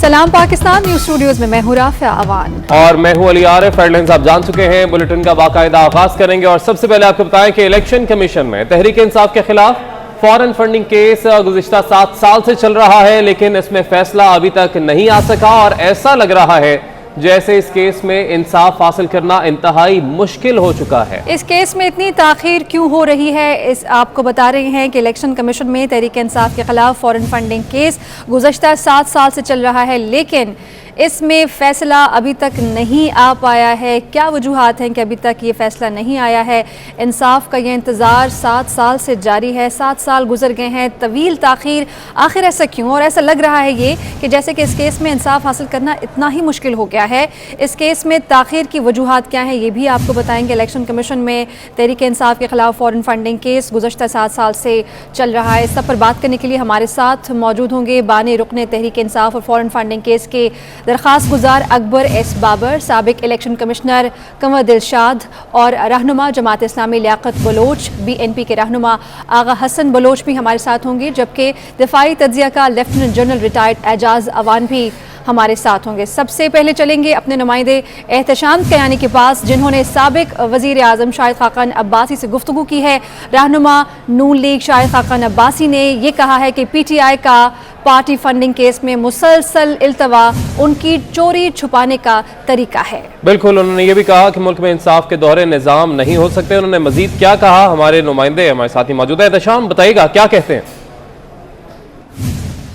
सलाम Pakistan news studios में मैं हूं राफिया अवान और मैं हूं अली आरिफ। हेडलाइंस आप जान चुके हैं, बुलेटिन का बाकायदा आगाज करेंगे और सबसे पहले आपको बताएं कि इलेक्शन कमीशन में तहरीक इंसाफ के खिलाफ फॉरेन फंडिंग केस गुज़िश्ता 7 साल से चल रहा है, लेकिन इसमें फैसला अभी तक नहीं आ सका और ऐसा लग रहा है जैसे इस केस में इंसाफ हासिल करना इंतहाई मुश्किल हो चुका है। इस केस में इतनी ताखीर क्यों हो रही है, इस आपको बता रहे हैं कि इलेक्शन कमीशन में तहरीक इंसाफ के खिलाफ फॉरेन फंडिंग केस गुज़श्ता 7 साल से चल रहा है, लेकिन इसमें फैसला अभी तक नहीं आ पाया है। क्या वजूहात हैं कि अभी तक ये फैसला नहीं आया है? इंसाफ का ये इंतज़ार 7 साल से जारी है, 7 साल गुजर गए हैं, तवील ताखीर, आखिर ऐसा क्यों? और ऐसा लग रहा है ये कि जैसे कि इस केस में इंसाफ हासिल करना इतना ही मुश्किल हो गया है। इस केस में ताखीर की वजूहात क्या हैं ये भी आपको बताएंगे। इलेक्शन कमीशन में तहरीक इंसाफ के खिलाफ फॉरेन फंडिंग केस गुज़श्ता 7 साल से चल रहा है। इस सब पर बात करने के लिए हमारे साथ मौजूद होंगे बानी रुकने तहरीक इंसाफ और फॉरेन फंडिंग केस के दरख्वास्त गुजार अकबर एस बाबर, साबिक इलेक्शन कमिश्नर कंवर दिलशाद और रहनुमा जमात इस्लामी लियाकत बलोच, BNP के रहनुमा आगा हसन बलोच भी हमारे साथ होंगे, जबकि दिफाई तज्जिया का lieutenant general retired Ejaz Awan भी हमारे साथ होंगे। सबसे पहले चलेंगे अपने नुमाइंदे एहतशाम कयानी के पास, जिन्होंने साबिक वज़ीर आज़म शाहिद खाकान अब्बासी से गुफ्तगू की है। रहनुमा नून लीग शाहिद खाकान अब्बासी ने यह कहा है कि PTI का पार्टी फंडिंग केस में मुसलसल इल्तवा उनकी चोरी छुपाने का तरीका है। बिल्कुल, उन्होंने ये भी कहा कि मुल्क में इंसाफ के दोहरे निज़ाम नहीं हो सकते। उन्होंने मजीद क्या कहा, हमारे नुमाइंदे हमारे साथ ही मौजूद है। एहतशाम बताइएगा क्या कहते हैं?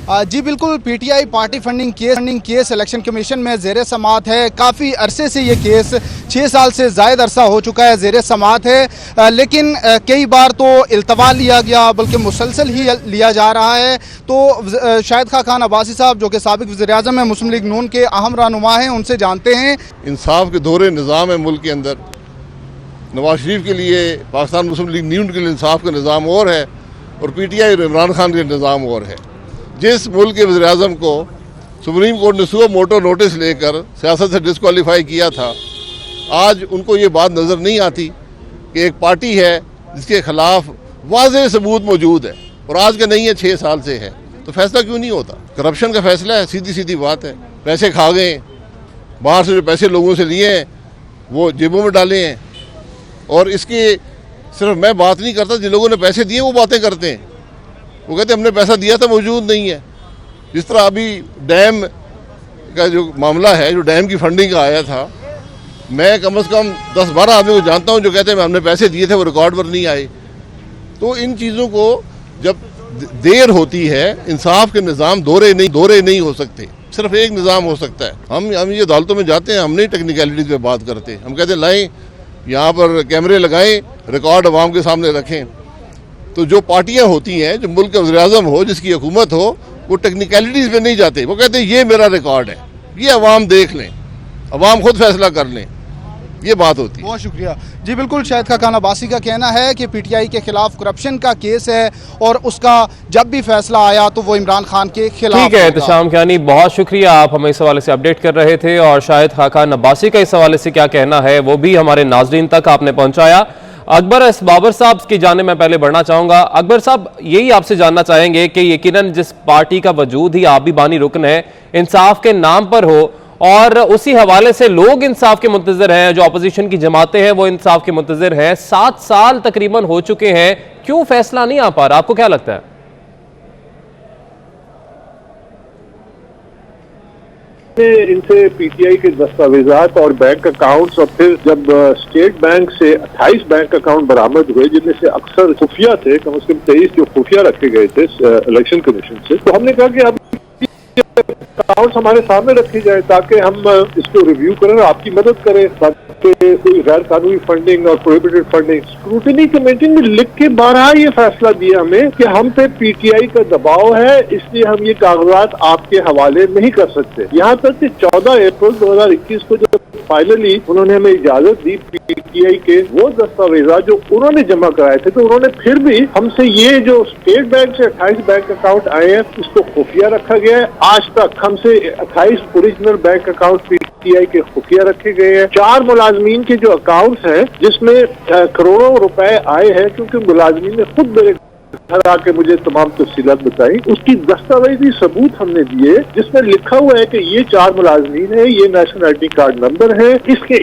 जी बिल्कुल, PTI party funding case election commission में ज़ेर समात है। काफ़ी अरसे से ये केस 6 साल से ज़ायद अरसा हो चुका है, ज़ेर समात है, लेकिन कई बार तो इल्तवा लिया गया, बल्कि मुसलसल ही लिया जा रहा है। तो शाहिद खाकान अब्बासी साहब जो कि साबिक वज़ीर-ए-आज़म है, मुस्लिम लीग नून के अहम रहनुमा हैं, उनसे जानते हैं। इंसाफ के दोहरे निज़ाम है मुल्क के अंदर। नवाज शरीफ के लिए, पाकिस्तान मुस्लिम लीग नून के लिए इंसाफ का निज़ाम और है और PTI और इमरान खान का निज़ाम और है। जिस मुल्क के वज़ीर-ए-आज़म को सुप्रीम कोर्ट ने सुबह मोटो नोटिस लेकर सियासत से डिस्क्वालीफाई किया था, आज उनको ये बात नज़र नहीं आती कि एक पार्टी है जिसके खिलाफ वाज़ेह सबूत मौजूद है और आज का नहीं है, 6 साल से है, तो फैसला क्यों नहीं होता? करप्शन का फैसला है, सीधी सीधी बात है। पैसे खा गए, बाहर से जो पैसे लोगों से लिए हैं वो जेबों में डाले हैं। और इसकी सिर्फ मैं बात नहीं करता, जिन लोगों ने पैसे दिए वो बातें करते हैं। वो कहते हमने पैसा दिया था, मौजूद नहीं है। जिस तरह अभी डैम का जो मामला है, जो डैम की फंडिंग का आया था, मैं कम से कम 10-12 आदमी को जानता हूँ जो कहते हैं हमने पैसे दिए थे, वो रिकॉर्ड पर नहीं आए। तो इन चीज़ों को जब देर होती है, इंसाफ के निज़ाम दोहरे नहीं हो सकते, सिर्फ एक निज़ाम हो सकता है। हम ये अदालतों में जाते हैं, हम नहीं टेक्निकलिटीज़ पे बात करते, हम कहते हैं लाएँ यहाँ पर कैमरे लगाएँ, रिकॉर्ड अवाम के सामने रखें। तो जो पार्टियां होती हैं, जो मुल्क का वज़ीर-ए-आज़म हो, जिसकी हुकूमत हो, वो टेक्निकलिटीज़ पे नहीं जाते। वो कहते हैं ये मेरा रिकॉर्ड है, ये अवाम देख लें, अवाम खुद फैसला कर लें, ये बात होती है। बहुत शुक्रिया। जी बिल्कुल, शाहिद खाकान अब्बासी का कहना है कि PTI के खिलाफ करप्शन का केस है और उसका जब भी फैसला आया तो वो इमरान खान के खिलाफ। ठीक है एहतशाम कयानी, बहुत शुक्रिया, आप हमें इस हवाले से अपडेट कर रहे थे और शाहिद खाकान अब्बासी का इस हवाले से क्या कहना है वो भी हमारे नाज़रीन तक आपने पहुँचाया। अकबर एस बाबर साहब की जानिब मैं पहले बढ़ना चाहूंगा। अकबर साहब, यही आपसे जानना चाहेंगे कि यकीनन जिस पार्टी का वजूद ही आप भी बानी रुकन है, इंसाफ के नाम पर हो और उसी हवाले से लोग इंसाफ के मुंतजर हैं, जो अपोजिशन की जमातें हैं वो इंसाफ के मुंतजर हैं, 7 साल तकरीबन हो चुके हैं, क्यों फैसला नहीं आ पा रहा? आपको क्या लगता है? इनसे PTI के दस्तावेजात और बैंक अकाउंट्स और फिर जब स्टेट बैंक से 28 बैंक अकाउंट बरामद हुए, जिनमें से अक्सर खुफिया थे, कम से कम 23 जो खुफिया रखे गए थे इलेक्शन कमीशन से, तो हमने कहा कि अब अकाउंट्स हमारे सामने रखे जाए ताकि हम इसको रिव्यू करें और आपकी मदद करें, ताकि कोई गैर कानूनी फंडिंग और प्रोहिबिटेड फंडिंग। स्क्रूटनी कमेटी ने लिख के 12 ये फैसला दिया हमें कि हम पे PTI का दबाव है, इसलिए हम ये कागजात आपके हवाले नहीं कर सकते। यहाँ तक कि 14 अप्रैल 2021 को जब फाइनली उन्होंने हमें इजाजत दी PTI के वो दस्तावेजात जो उन्होंने जमा कराए थे, तो उन्होंने फिर भी हमसे ये जो स्टेट बैंक से 28 बैंक अकाउंट आए हैं इसको खुफिया रखा गया है। आज तक हमसे 28 ओरिजिनल बैंक अकाउंट PTI के खुफिया रखे गए हैं। 4 मुलाजमीन के जो अकाउंट्स हैं जिसमें करोड़ों रुपए आए हैं, क्योंकि मुलाजमीन ने खुद मेरे घर आके मुझे तमाम तफसीलात बताई। उसकी दस्तावेजी सबूत हमने दिए जिसमें लिखा हुआ है कि ये 4 मुलाजमीन है, ये नेशनल आईडी कार्ड नंबर है,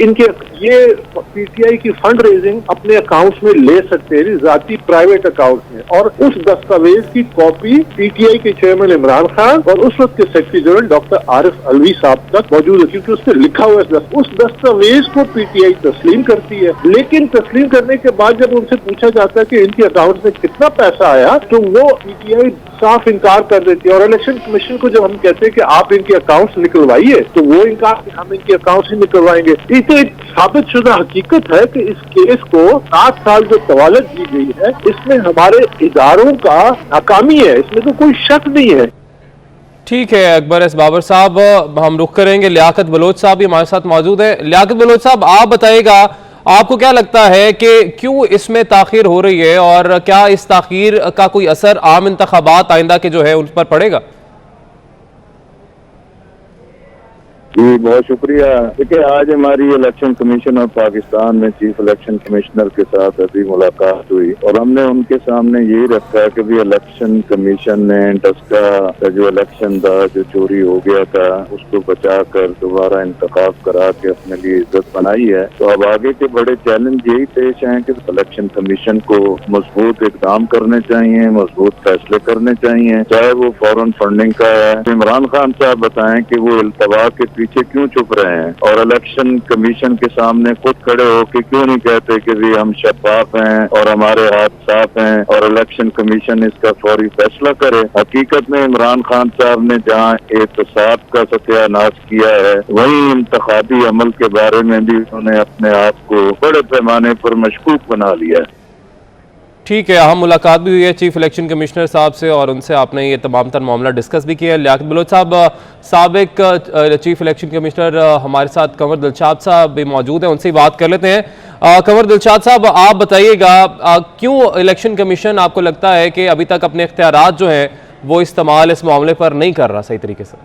इनके ये पीटीआई की फंड रेजिंग अपने अकाउंट्स में ले सकते हैं, जाती प्राइवेट अकाउंट में। और उस दस्तावेज की कॉपी पीटीआई के चेयरमैन इमरान खान और उस वक्त के secretary general doctor Arif Alvi साहब तक मौजूद है, क्योंकि उसमें लिखा हुआ है। उस दस्तावेज को पीटीआई तस्लीम करती है, लेकिन तस्लीम करने के बाद जब उनसे पूछा जाता है कि इनके अकाउंट में कितना पैसा आया, तो वो पीटीआई साफ इनकार कर देती है। और इलेक्शन कमीशन को जब हम कहते हैं कि आप इनके अकाउंट्स निकलवाइए, तो वो इनकार कि हम इनके अकाउंट्स ही निकलवाएंगे। ये तो एक साबित शुदा हकीकत है कि इस केस को 7 साल जो तवालत दी गई है, इसमें हमारे इदारों का नाकामी है, इसमें तो कोई शक नहीं है। ठीक है अकबर एस बाबर साहब, हम रुख करेंगे। लियाकत बलोच साहब भी हमारे साथ मौजूद है। लियाकत बलोच साहब, आप बताइएगा, आपको क्या लगता है कि क्यों इसमें ताखीर हो रही है और क्या इस ताखीर का कोई असर आम इंतखाबात आइंदा के जो है उन पर पड़ेगा? जी बहुत शुक्रिया। देखिए, आज हमारी इलेक्शन कमीशन ऑफ पाकिस्तान में चीफ इलेक्शन कमिश्नर के साथ अभी मुलाकात हुई और हमने उनके सामने यही रखा कि भी इलेक्शन कमीशन ने टस्का का जो इलेक्शन था, जो चोरी हो गया था, उसको बचाकर दोबारा इंतखाब करा के अपने लिए इज्जत बनाई है। तो अब आगे के बड़े चैलेंज यही पेश हैं कि इलेक्शन कमीशन को मजबूत इकदाम करने चाहिए, मजबूत फैसले करने चाहिए, चाहे वो फौरन फंडिंग का है। इमरान खान साहब बताएं कि वो इल्तवा के पीछे क्यों चुप रहे हैं और इलेक्शन कमीशन के सामने खुद खड़े होकर क्यों नहीं कहते कि भी हम शफाफ हैं और हमारे हाथ साफ हैं और इलेक्शन कमीशन इसका फौरी फैसला करे। हकीकत में इमरान खान साहब ने जहां एहतसाब का सत्यानाश किया है, वहीं इंतखाबी अमल के बारे में भी उन्होंने अपने आप को बड़े पैमाने पर मशकूक बना लिया है। ठीक है, हम मुलाकात भी हुई है चीफ इलेक्शन कमिश्नर साहब से और उनसे आपने ये तमाम तर मामला डिस्कस भी किया है। लियाकत बलोच साहब, साबिक चीफ इलेक्शन कमिश्नर हमारे साथ कंवर दिलशाद साहब भी मौजूद हैं, उनसे ही बात कर लेते हैं। कंवर दिलशाद साहब, आप बताइएगा, क्यों इलेक्शन कमीशन आपको लगता है कि अभी तक अपने इख्तियारात जो हैं वो इस्तेमाल इस मामले पर नहीं कर रहा सही तरीके से?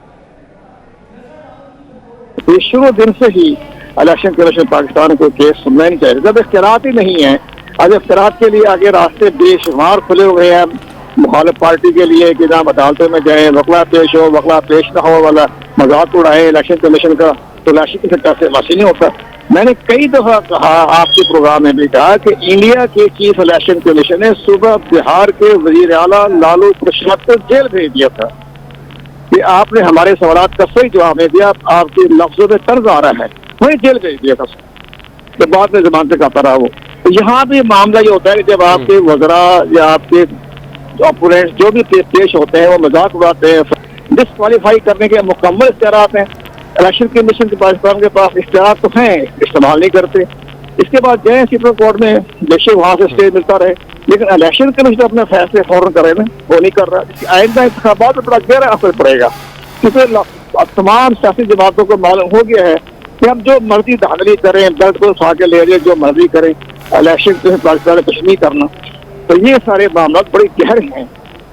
शुरू दिन से ही इलेक्शन कमीशन पाकिस्तान को केस सुनना नहीं चाहिए जब इख्तियारात ही नहीं है। आज इख्तियारात के लिए आगे रास्ते बेशुमार खुले हुए हैं मुखालिफ पार्टी के लिए कि जहाँ अदालतों में जाए, वकला पेश हो, वकला पेश ना हो वाला मजाक उड़ाए इलेक्शन कमीशन का, तो इलेक्शन कमीशन से वासी नहीं होता। मैंने कई दफा कहा, आपके प्रोग्राम में भी कहा कि इंडिया के चीफ इलेक्शन कमीशन ने सुबह बिहार के वजीर आला लालू प्रसाद को जेल भेज दिया था कि आपने हमारे सवाल का सही जवाब नहीं दिया, आपके लफ्जों में तर्ज आ रहा है, वही जेल भेज दिया था। तो बाद में जमानत से कहता रहा वो। तो यहाँ भी मामला ये होता है कि जब आपके वज़रा या आपके ओपोनेंट जो भी पेश होते हैं वो मजाक उड़ाते हैं, डिस्क्वालीफाई करने के मुकम्मल इख्तियारात हैं। इलेक्शन कमीशन के पाकिस्तान के पास इख्तियारात तो हैं, इस्तेमाल नहीं करते। इसके बाद जाए सुप्रीम कोर्ट में, बेशक वहाँ से स्टे मिलता रहे, लेकिन इलेक्शन कमीशन अपने फैसले फौरन करे ना, वो नहीं कर रहा। आइंदा इंतखाबात में बड़ा गहरा असर पड़ेगा, क्योंकि तमाम सियासी जमातों को मालूम हो गया है कि हम जो मर्जी धांधली करें, बेल्ट को उठा के ले जाए, जो मर्जी करें, इलेक्शन कमीशन पाकिस्तान कुछ नहीं करना। तो ये सारे मामला बड़े गहरे हैं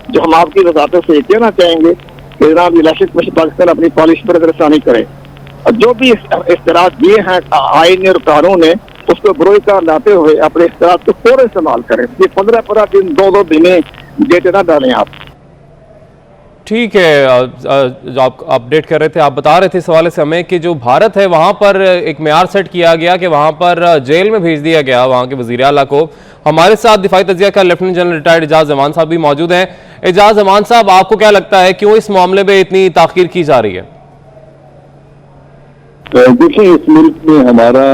जो हम आपकी वजाहतों से कहना चाहेंगे कि जनाब इलेक्शन कमीशन पाकिस्तान अपनी पॉलिसी पर अग्रसर करे और जो भी इख्तियारात दिए हैं आईन और कानून ने, उसको बरोईकार लाते हुए अपने इख्तियारात को फौरन इस्तेमाल करें। ये 15 दिन 2 महीने डेटे ना डालें आप। ठीक है, जो आप अपडेट कर रहे थे, आप बता रहे थे इस हवाले से हमें कि जो भारत है वहाँ पर एक मेयार सेट किया गया कि वहाँ पर जेल में भेज दिया गया वहाँ के वज़ीर आला को। हमारे साथ दिफाई तजिया का lieutenant general retired Ejaz Zaman साहब भी मौजूद हैं। एजाज जमान साहब, आपको क्या लगता है क्यों इस मामले में इतनी ताख़ीर की जा रही है? देखिए, इस मुल्क में हमारा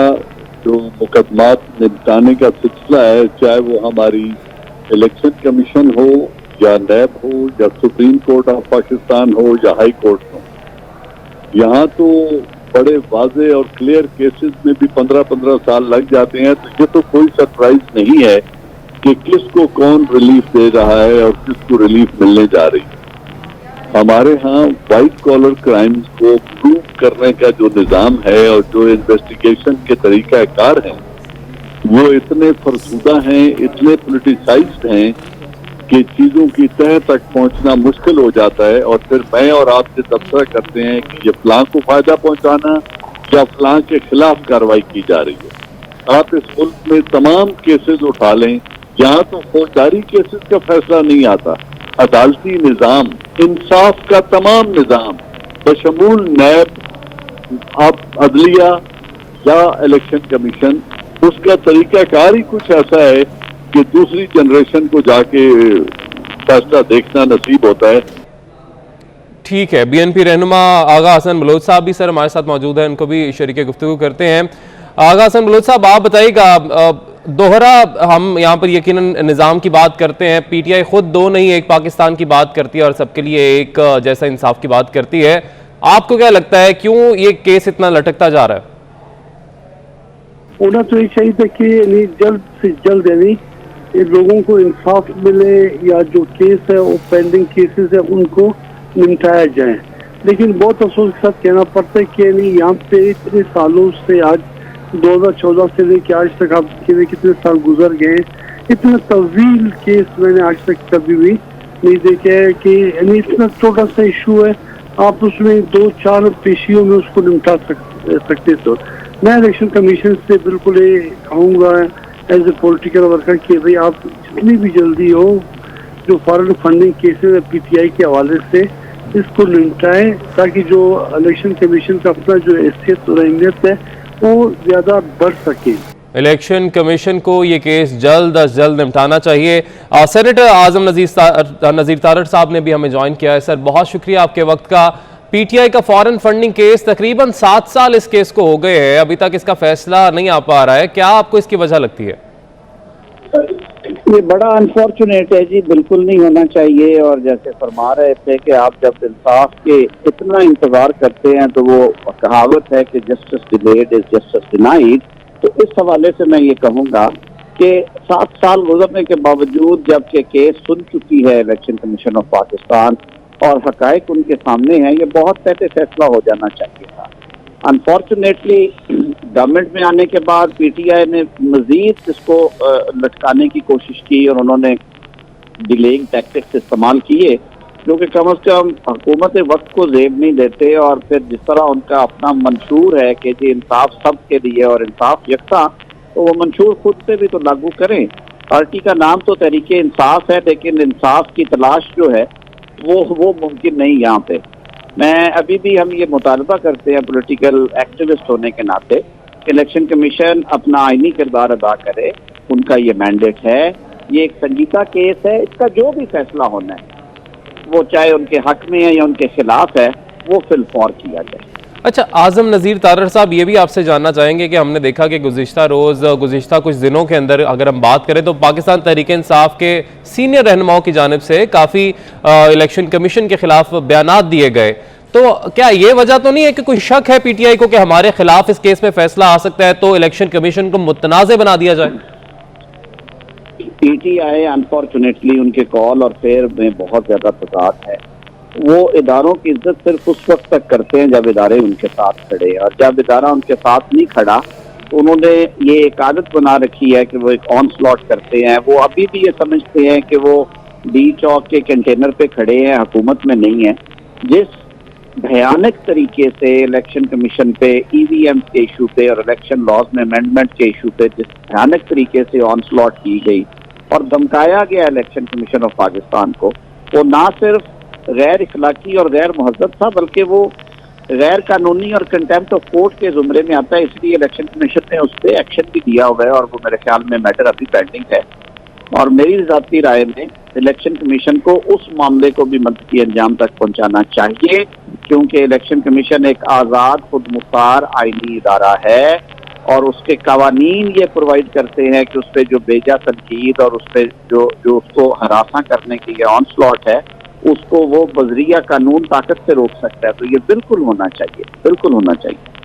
जो मुकदमात निपटाने का सिलसिला है, चाहे वो हमारी इलेक्शन कमीशन हो या नैब हो या सुप्रीम कोर्ट ऑफ पाकिस्तान हो या हाई कोर्ट हो, यहाँ तो बड़े वाजे और क्लियर केसेस में भी 15-15 साल लग जाते हैं। तो ये तो कोई सरप्राइज नहीं है कि किसको कौन रिलीफ दे रहा है और किसको रिलीफ मिलने जा रही है। हमारे यहाँ व्हाइट कॉलर क्राइम्स को प्रूव करने का जो निज़ाम है और जो इन्वेस्टिगेशन के तरीकाकार हैं, वो इतने फरसूदा हैं, इतने पोलिटिसाइज्ड हैं कि चीजों की तह तक पहुंचना मुश्किल हो जाता है। और फिर मैं और आपसे तबसरा करते हैं कि ये फलां को फायदा पहुंचाना या फलां के खिलाफ कार्रवाई की जा रही है। आप इस मुल्क में तमाम केसेस उठा लें, यहाँ तो फौजदारी केसेस का फैसला नहीं आता, अदालती निज़ाम, इंसाफ का तमाम निज़ाम बशमूल नैब, आप अदलिया या इलेक्शन कमीशन, उसका तरीकाकार ही कुछ ऐसा है कि दूसरी जनरेशन को जाके फैसला देखना नसीब होता है। ठीक है, बीएनपी रहनुमा आगा हसन बलोच साहब भी सर हमारे साथ मौजूद हैं, उनको भी शरीक गुफ्तगू करते हैं। आगा हसन बलोच साहब, आप बताइएगा, दोहरा हम यहाँ पर यकीनन निज़ाम की बात करते हैं, पीटीआई खुद दो नहीं एक पाकिस्तान की बात करती है और सबके लिए एक जैसा इंसाफ की बात करती है। आपको क्या लगता है क्यों ये केस इतना लटकता जा रहा है? होना तो ये चाहिए था कि जल्द से जल्द इन लोगों को इंसाफ मिले, या जो केस है वो पेंडिंग केसेस है उनको निपटाया जाए। लेकिन बहुत अफसोस के साथ कहना पड़ता है कि यहाँ पे इतने सालों से, आज 2014 से लेकर आज तक आप कितने साल गुजर गए, इतना तवील केस मैंने आज तक कभी भी नहीं देखा है कि इतना छोटा सा इशू है, आप उसमें 2-4 पेशियों में उसको निपटा सकते। तो मैं इलेक्शन कमीशन से बिल्कुल ये कहूँगा एज ए पॉलिटिकल वर्कर कि भाई आप जितनी भी जल्दी हो जो फॉरेन फंडिंग केसेस है पीटीआई के हवाले से इसको निपटाएं, ताकि जो इलेक्शन कमीशन का अपना जो हैसियत और अहमियत है वो ज्यादा बढ़ सके। इलेक्शन कमीशन को ये केस जल्द अज जल्द निपटाना चाहिए। सेनेटर आजम नज़ीर तारड़ साहब ने भी हमें ज्वाइन किया है। सर, बहुत शुक्रिया आपके वक्त का। पीटीआई का फॉरेन फंडिंग केस तकरीबन 7 साल इस केस को हो गए हैं, अभी तक इसका फैसला नहीं आ पा रहा है, क्या आपको इसकी वजह लगती है? ये बड़ा अनफॉर्चुनेट है जी, बिल्कुल नहीं होना चाहिए। और जैसे फरमा रहे थे कि आप जब इंसाफ के इतना इंतजार करते हैं तो वो कहावत है कि justice delayed is justice denied. तो इस हवाले से मैं ये कहूँगा कि 7 साल गुजरने के बावजूद जबकि केस सुन चुकी है इलेक्शन कमीशन ऑफ पाकिस्तान और हकायक उनके सामने हैं, ये बहुत पहले फैसला हो जाना चाहिए था। अनफॉर्चुनेटली गवर्नमेंट में आने के बाद पीटीआई ने मजीद इसको लटकाने की कोशिश की और उन्होंने डिलेइंग टैक्टिक्स इस्तेमाल किए, जो कि कम अज़ कम हुकूमत वक्त को जेब नहीं देते। और फिर जिस तरह उनका अपना मंशूर है कि जी इंसाफ सब के लिए और इंसाफ यकसा, तो वो मंशूर खुद पे भी तो लागू करें। पार्टी का नाम तो तहरीक इंसाफ है, लेकिन इंसाफ की तलाश जो है वो मुमकिन नहीं। यहाँ पे मैं अभी भी हम ये मुतालबा करते हैं पॉलिटिकल एक्टिविस्ट होने के नाते, इलेक्शन कमीशन अपना आईनी किरदार अदा करे, उनका ये मैंडेट है। ये एक संजीदा केस है, इसका जो भी फैसला होना है वो चाहे उनके हक में है या उनके खिलाफ है, वो फिलफौर किया जाए। अच्छा, आजम नज़ीर तारड़ साहब, ये भी आपसे जानना चाहेंगे कि हमने देखा कि गुज़िश्ता कुछ दिनों के अंदर अगर हम बात करें तो पाकिस्तान तहरीक इंसाफ के सीनियर रहनुमाओं की जानिब से काफ़ी इलेक्शन कमीशन के खिलाफ बयानात दिए गए, तो क्या ये वजह तो नहीं है कि कोई शक है पीटीआई को कि हमारे खिलाफ इस केस में फैसला आ सकता है, तो इलेक्शन कमीशन को मुतनाज़ बना दिया जाए? पीटीआई अनफॉर्चुनेटली उनके कॉल और फेयर में बहुत ज्यादा तजाद है। वो इदारों की इज्जत सिर्फ उस वक्त तक करते हैं जब इदारे उनके साथ खड़े, और जब इदारा उनके साथ नहीं खड़ा तो उन्होंने ये एक आदत बना रखी है कि वो एक ऑन स्लॉट करते हैं। वो अभी भी ये समझते हैं कि वो डी चौक के कंटेनर पे खड़े हैं, हुकूमत में नहीं है। जिस भयानक तरीके से इलेक्शन कमीशन पे, ईवीएम के इशू पे और इलेक्शन लॉज में अमेंडमेंट के इशू पे जिस भयानक तरीके से ऑन स्लॉट की गई और धमकाया गया इलेक्शन कमीशन ऑफ पाकिस्तान को, वो ना सिर्फ गैर इखलाकी और गैर महज़ब था, बल्कि वो गैर कानूनी और कंटेम्प्ट ऑफ कोर्ट के जुमरे में आता है। इसलिए इलेक्शन कमीशन ने उस पर एक्शन भी दिया हुआ है और वो मेरे ख्याल में मैटर अभी पेंडिंग है। और मेरी ज़ाती राय में इलेक्शन कमीशन को उस मामले को भी मंतकी अंजाम तक पहुंचाना चाहिए, क्योंकि इलेक्शन कमीशन एक आज़ाद खुद मुख्तार आईनी इदारा है और उसके कवानीन ये प्रोवाइड करते हैं कि उस पर जो बेजा तनकीद और उस पर जो उसको हरासा करने की ये ऑन स्लॉट है, उसको वो बजरिया कानून ताकत से रोक सकता है। तो ये बिल्कुल होना चाहिए, बिल्कुल होना चाहिए।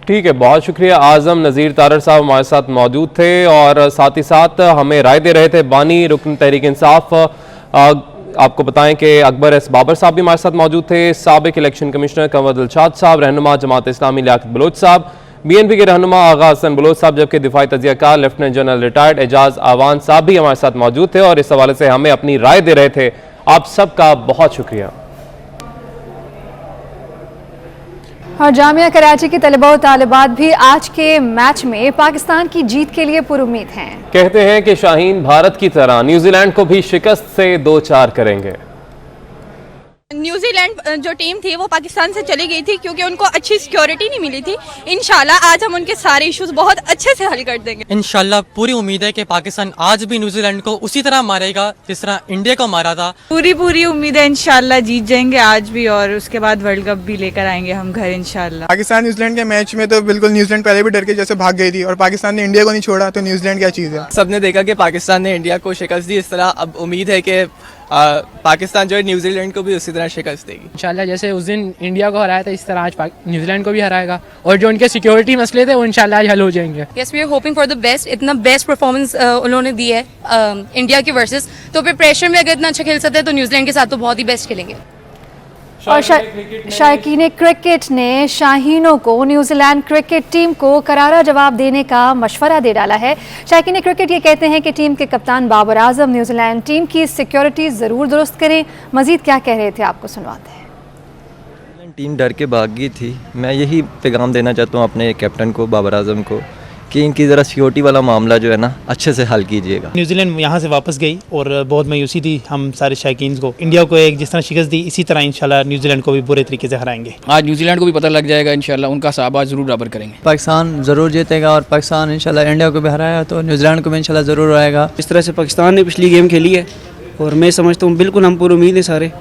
ठीक है, बहुत शुक्रिया। आजम नज़ीर तारड़ साहब हमारे साथ मौजूद थे और साथ ही साथ हमें राय दे रहे थे बानी रुकन तहरीक इंसाफ। आपको बताएं कि अकबर एस बाबर साहब भी हमारे साथ मौजूद थे, साबिक इलेक्शन कमिश्नर कंवर दिलशाद साहब, रहनुमा जमात इस्लामी लियाकत बलोच साहब, बीएनपी के रहनुमा आगा हसन बलोच साहब, जबकि दिफाई तजियाकार लेफ्टिनेंट जनरल रिटायर्ड एजाज आवान साहब भी हमारे साथ मौजूद थे और इस हवाले से हमें अपनी राय दे रहे थे। आप सबका बहुत शुक्रिया। और जामिया कराची के तलबा और तालिबात भी आज के मैच में पाकिस्तान की जीत के लिए पुरुम्मीद हैं। कहते हैं कि शाहीन भारत की तरह न्यूजीलैंड को भी शिकस्त से 2-4 करेंगे। न्यूजीलैंड जो टीम थी वो पाकिस्तान से चली गई थी क्योंकि उनको अच्छी सिक्योरिटी नहीं मिली थी। इंशाल्लाह आज हम उनके सारे इश्यूज बहुत अच्छे से हल कर देंगे। इंशाल्लाह पूरी उम्मीद है कि पाकिस्तान आज भी न्यूजीलैंड को उसी तरह मारेगा जिस तरह इंडिया को मारा था। पूरी उम्मीद है इंशाल्लाह जीत जाएंगे आज भी और उसके बाद वर्ल्ड कप भी लेकर आएंगे हम घर इंशाल्लाह। पाकिस्तान न्यूजीलैंड के मैच में तो बिल्कुल न्यूजीलैंड पहले भी डर के जैसे भाग गई थी और पाकिस्तान ने इंडिया को नहीं छोड़ा, तो न्यूजीलैंड क्या चीज़ है। सबने देखा कि पाकिस्तान ने इंडिया को शिकस्त दी, इस तरह अब उम्मीद है कि पाकिस्तान जो है न्यूजीलैंड को भी उसी तरह शिकस्त देगी। इंशाल्लाह जैसे उस दिन इंडिया को हराया था इस तरह आज न्यूजीलैंड को भी हराएगा और जो उनके सिक्योरिटी मसले थे वो इंशाल्लाह आज हल हो जाएंगे। Yes we are hoping for the best. इतना बेस्ट परफॉर्मेंस उन्होंने दी है इंडिया की वर्सेस, तो फिर प्रेशर में अगर इतना अच्छा खेल सकते हैं तो न्यूजीलैंड के साथ तो बहुत ही बेस्ट खेलेंगे। और शायकीन क्रिकेट ने शाहीनों को न्यूजीलैंड क्रिकेट टीम को करारा जवाब देने का मशवरा दे डाला है। शायकीन क्रिकेट ये कहते हैं कि टीम के कप्तान बाबर आजम न्यूजीलैंड टीम की सिक्योरिटी ज़रूर दुरुस्त करें। मजीद क्या कह रहे थे आपको सुनवाते हैं। टीम डर के भाग गई थी। मैं यही पैगाम देना चाहता हूँ अपने कैप्टन को, बाबर आजम को, कि इनकी ज़रा सिक्योरिटी वाला मामला जो है ना अच्छे से हल कीजिएगा। न्यूजीलैंड यहाँ से वापस गई और बहुत मायूसी थी हम सारे शायकीन को। इंडिया को एक जिस तरह शिकस्त दी इसी तरह इंशाल्लाह न्यूजीलैंड को भी बुरे तरीके से हराएंगे। आज न्यूजीलैंड को भी पता लग जाएगा इंशाल्लाह, उनका हिसाब आज जरूर बराबर करेंगे। पाकिस्तान ज़रूर जीतेगा और पाकिस्तान इंशाल्लाह इंडिया को भी हराया तो न्यूजीलैंड को भी इंशाल्लाह ज़रूर आएगा। इस तरह से पाकिस्तान ने पिछली गेम खेली है और मैं समझता हूँ बिल्कुल हम पूरी उम्मीद है सारे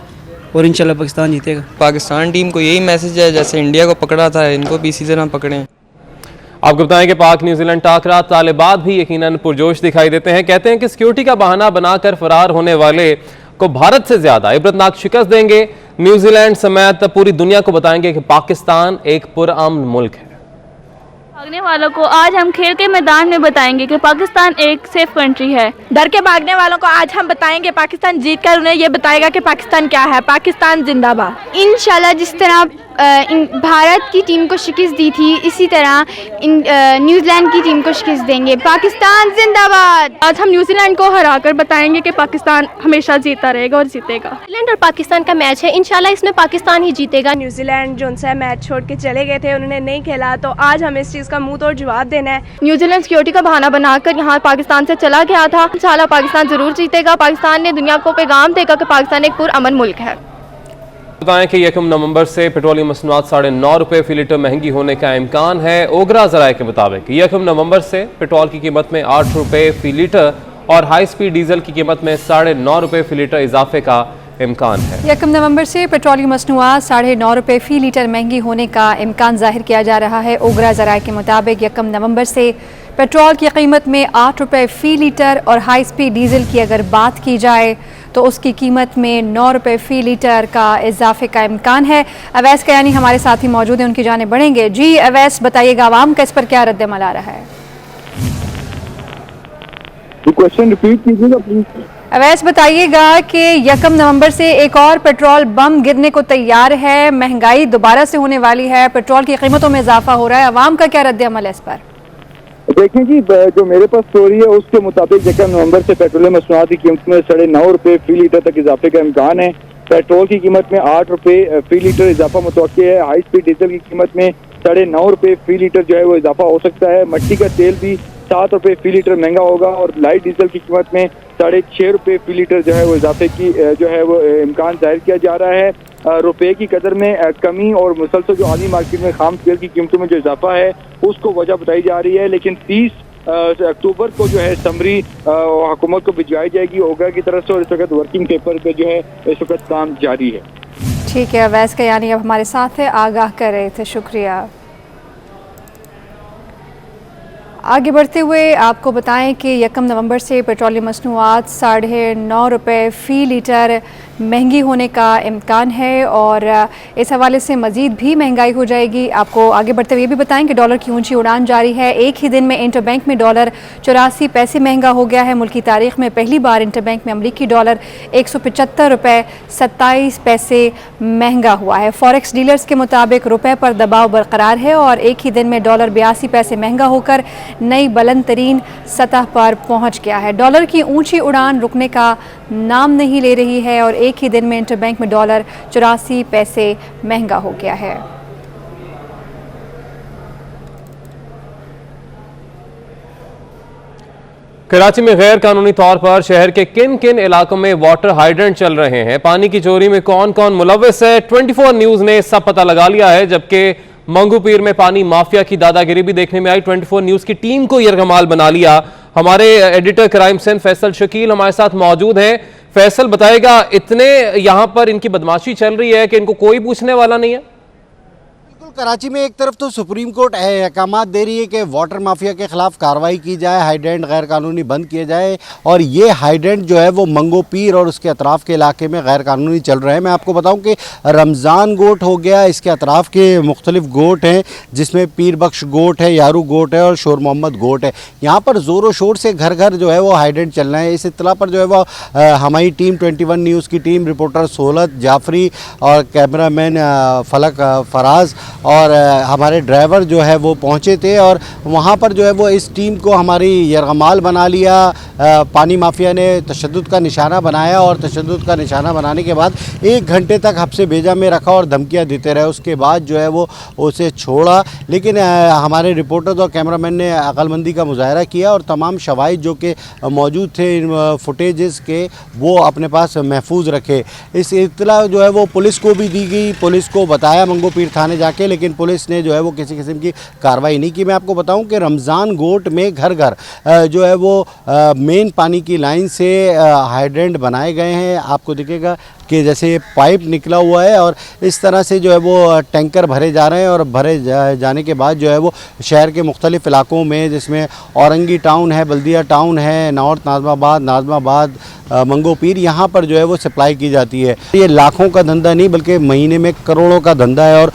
और इंशाल्लाह पाकिस्तान जीतेगा। पाकिस्तान टीम को यही मैसेज है, जैसे इंडिया को पकड़ा था इनको भी इसी तरह पकड़ें। आपको बताएं कि पाक न्यूजीलैंड टाकरा तालिबात भी यकीनन पुरजोश दिखाई देते हैं। कहते हैं कि सिक्योरिटी का बहाना बनाकर फरार होने वाले को भारत से ज्यादा इबरतनाक शिकस्त देंगे। न्यूजीलैंड समेत पूरी दुनिया को बताएंगे कि पाकिस्तान एक पुरअमन मुल्क है। भागने वालों को आज हम खेल के मैदान में बताएंगे कि पाकिस्तान एक सेफ कंट्री है। डर के भागने वालों को आज हम बताएंगे पाकिस्तान जीत कर उन्हें ये बताएगा कि पाकिस्तान क्या है। पाकिस्तान जिंदाबाद। इंशाल्लाह जिस तरह भारत की टीम को शिकस्त दी थी इसी तरह न्यूजीलैंड की टीम को शिकस्त देंगे। पाकिस्तान जिंदाबाद। आज हम न्यूजीलैंड को हराकर बताएंगे कि पाकिस्तान हमेशा जीता रहेगा और जीतेगा। न्यूजीलैंड और पाकिस्तान का मैच है, इंशाल्लाह इसमें पाकिस्तान ही जीतेगा। न्यूजीलैंड जो उनसे मैच छोड़ के चले गए थे, उन्होंने नहीं खेला, तो आज हमें इस चीज़ का मुंह तोड़ जवाब देना है। न्यूजीलैंड सिक्योरिटी का बहाना बनाकर यहाँ पाकिस्तान से चला गया था। इंशाल्लाह पाकिस्तान जरूर जीतेगा। पाकिस्तान ने दुनिया को पैगाम देगा कि पाकिस्तान एक पुरअमन मुल्क है। बताएं कि 1 नवंबर से पेट्रोलियम मसनूआत ₹9.5 फी लीटर महंगी होने का इम्कान है। ओगरा जराये के मुताबिक 1 नवंबर से पेट्रोल की कीमत में ₹8 फी लीटर और हाई स्पीड डीजल की कीमत में ₹9.5 फी लीटर इजाफे का इम्कान है। 1 नवंबर से पेट्रोलियम मसनूआत ₹9.5 फी लीटर महंगी होने का इम्कान जाहिर किया जा रहा है। ओगरा जराये के मुताबिक 1 नवंबर से पेट्रोल की कीमत में ₹8 फी लीटर और हाई स्पीड डीजल की अगर बात की जाए तो उसकी कीमत में ₹9 फी लीटर का इजाफे का इम्कान है। अवैस कयानी हमारे साथ ही मौजूद हैं, उनकी जाने बढ़ेंगे। जी अवैस, बताइएगा आवाम का इस पर क्या रद्दमल आ रहा है? क्वेश्चन रिपीट कीजिएगा प्लीज। अवैस, बताइएगा कि 1 नवंबर से एक और पेट्रोल बम गिरने को तैयार है। महंगाई दोबारा से होने वाली है, पेट्रोल की कीमतों में इजाफा हो रहा है। आवाम का क्या रद्दमल है इस पर? देखें जी, जो मेरे पास स्टोरी है उसके मुताबिक 1 नवंबर से पेट्रोलियम मसनूआत की कीमत में ₹9.5 फी लीटर तक इजाफे का इम्कान है। पेट्रोल की कीमत में ₹8 फी लीटर इजाफा मुतवक्की है। हाई स्पीड डीजल की कीमत में ₹9.5 फी लीटर जो है वो इजाफा हो सकता है। मट्टी का तेल भी ₹7 फी लीटर महंगा होगा और लाइट डीजल की कीमत में ₹6.5 फी लीटर जो है वो इजाफे की जो है वो इम्कान जाहिर किया जा रहा है। रुपए की कदर में कमी और मुसलसल जो आली मार्केट में खाम तेल की कीमतों में जो इजाफा है उसको वजह बताई जा रही है। लेकिन 30 अक्टूबर को जो है समरी हुकूमत को भिजवाई जाएगी ओगा की तरफ से और इस वक्त वर्किंग पेपर पे जो है इस वक्त काम जारी है। ठीक है, अवैस कयानी अब हमारे साथ है, आगाह कर रहे थे, शुक्रिया। आगे बढ़ते हुए आपको बताएं कि 1 नवंबर से पेट्रोलियम मसनूआत ₹9.5 फी लीटर महंगी होने का इम्कान है और इस हवाले से मज़ीद भी महंगाई हो जाएगी। आपको आगे बढ़ते हुए ये भी बताएं कि डॉलर की ऊंची उड़ान जारी है। एक ही दिन में इंटरबैंक में डॉलर 84 पैसे महंगा हो गया है। मुल्क की तारीख में पहली बार इंटरबैंक में अमरीकी डॉलर ₹175.27 महंगा हुआ है। फॉरेक्स डीलर्स के मुताबिक रुपए पर दबाव बरकरार है और एक ही दिन में डॉलर 82 पैसे महंगा होकर नई बुलंद तरीन सतह पर पहुंच गया है। डॉलर की ऊंची उड़ान रुकने का नाम नहीं ले रही है और एक ही दिन में इंटरबैंक में डॉलर 84 पैसे महंगा हो गया है। कराची में गैर कानूनी तौर पर शहर के किन किन इलाकों में वाटर हाइड्रेंट चल रहे हैं, पानी की चोरी में कौन कौन मुलव्विस है, 24 न्यूज ने सब पता लगा लिया है। जबकि मंगू पीर में पानी माफिया की दादागिरी भी देखने में आई। 24 न्यूज की टीम को यरगमाल बना लिया। हमारे एडिटर क्राइम सेन फैसल शकील हमारे साथ मौजूद हैं। फैसल बताएगा, इतने यहां पर इनकी बदमाशी चल रही है कि इनको कोई पूछने वाला नहीं है। कराची में एक तरफ तो सुप्रीम कोर्ट अहकाम दे रही है कि वाटर माफिया के खिलाफ कार्रवाई की जाए, हाइड्रेंट गैर कानूनी बंद किए जाए, और ये हाइड्रेंट जो है वो मंगो पीर और उसके अतराफ़ के इलाके में गैर कानूनी चल रहे हैं। मैं आपको बताऊं कि रमज़ान गोट हो गया, इसके अतराफ़ के मुख्तलिफ गोट हैं जिसमें पीर बख्श गोट है, यारू गोट है और शोर मोहम्मद गोट है। यहाँ पर ज़ोर शोर से घर घर जो है वो हाइड्रेंट चल रहे हैं। इस इत्तला पर जो है वो हमारी टीम 21 न्यूज़ की टीम, रिपोर्टर सोहलत जाफरी और कैमरामैन फलक फराज और हमारे ड्राइवर जो है वो पहुंचे थे और वहां पर जो है वो इस टीम को हमारी यरगमाल बना लिया। पानी माफिया ने तशद्दुद का निशाना बनाया और तशद्दुद का निशाना बनाने के बाद 1 घंटे तक हब्से भेजा में रखा और धमकियां देते रहे। उसके बाद जो है वो उसे छोड़ा, लेकिन हमारे रिपोर्टर और कैमरामैन ने अक्लमंदी का मुजाहरा किया और तमाम शवाहिद जो कि मौजूद थे इन फुटेजेस के वो अपने पास महफूज रखे। इस इत्तला जो है वो पुलिस को भी दी गई, पुलिस को बताया मंगो पीर थाने जाके, लेकिन पुलिस ने जो है वो किसी किस्म की कार्रवाई नहीं की। मैं आपको बताऊं कि रमज़ान गोट में घर घर जो है वो मेन पानी की लाइन से हाइड्रेंट बनाए गए हैं। आपको दिखेगा कि जैसे पाइप निकला हुआ है और इस तरह से जो है वो टैंकर भरे जा रहे हैं और भरे जाने के बाद जो है वो शहर के मुख्तलिफ इलाकों में, जिसमें औरंगी टाउन है, बल्दिया टाउन है, नॉर्थ नाज़माबाद, मंगो पीर, यहाँ पर जो है वो सप्लाई की जाती है। ये लाखों का धंधा नहीं बल्कि महीने में करोड़ों का धंधा है और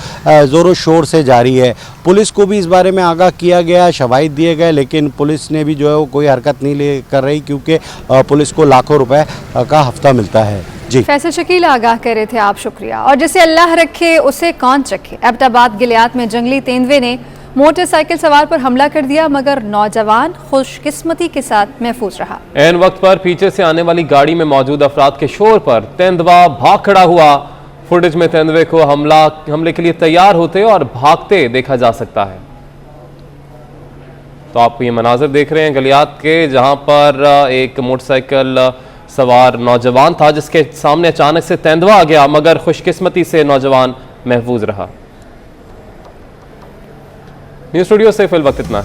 ज़ोरों शोर से जारी है। पुलिस को भी इस बारे में आगाह किया गया, शवाहिद दिए गए, लेकिन पुलिस ने भी जो है वो कोई हरकत नहीं कर रही क्योंकि पुलिस को लाखों रुपए का हफ्ता मिलता है। जी फैसल शकील आगाह कर रहे थे आप, शुक्रिया। और जिसे अल्लाह रखे उसे कौन रखे। एबटाबाद गिलियात में जंगली तेंदुए ने मोटरसाइकिल सवार पर हमला कर दिया, मगर नौजवान खुशकिस्मती के साथ महफूज रहा। ऐन वक्त पर पीछे से आने वाली गाड़ी में मौजूद अफराद के शोर पर तेंदुआ भाग खड़ा हुआ। फुटेज में तेंदुए को हमले के लिए तैयार होते और भागते देखा जा सकता है। तो आप ये मनाजिर देख रहे हैं गलियात के, जहां पर एक मोटरसाइकिल सवार नौजवान था जिसके सामने अचानक से तेंदुआ आ गया, मगर खुशकिस्मती से नौजवान महफूज रहा। न्यूज़ स्टूडियो से फिल वक्त इतना।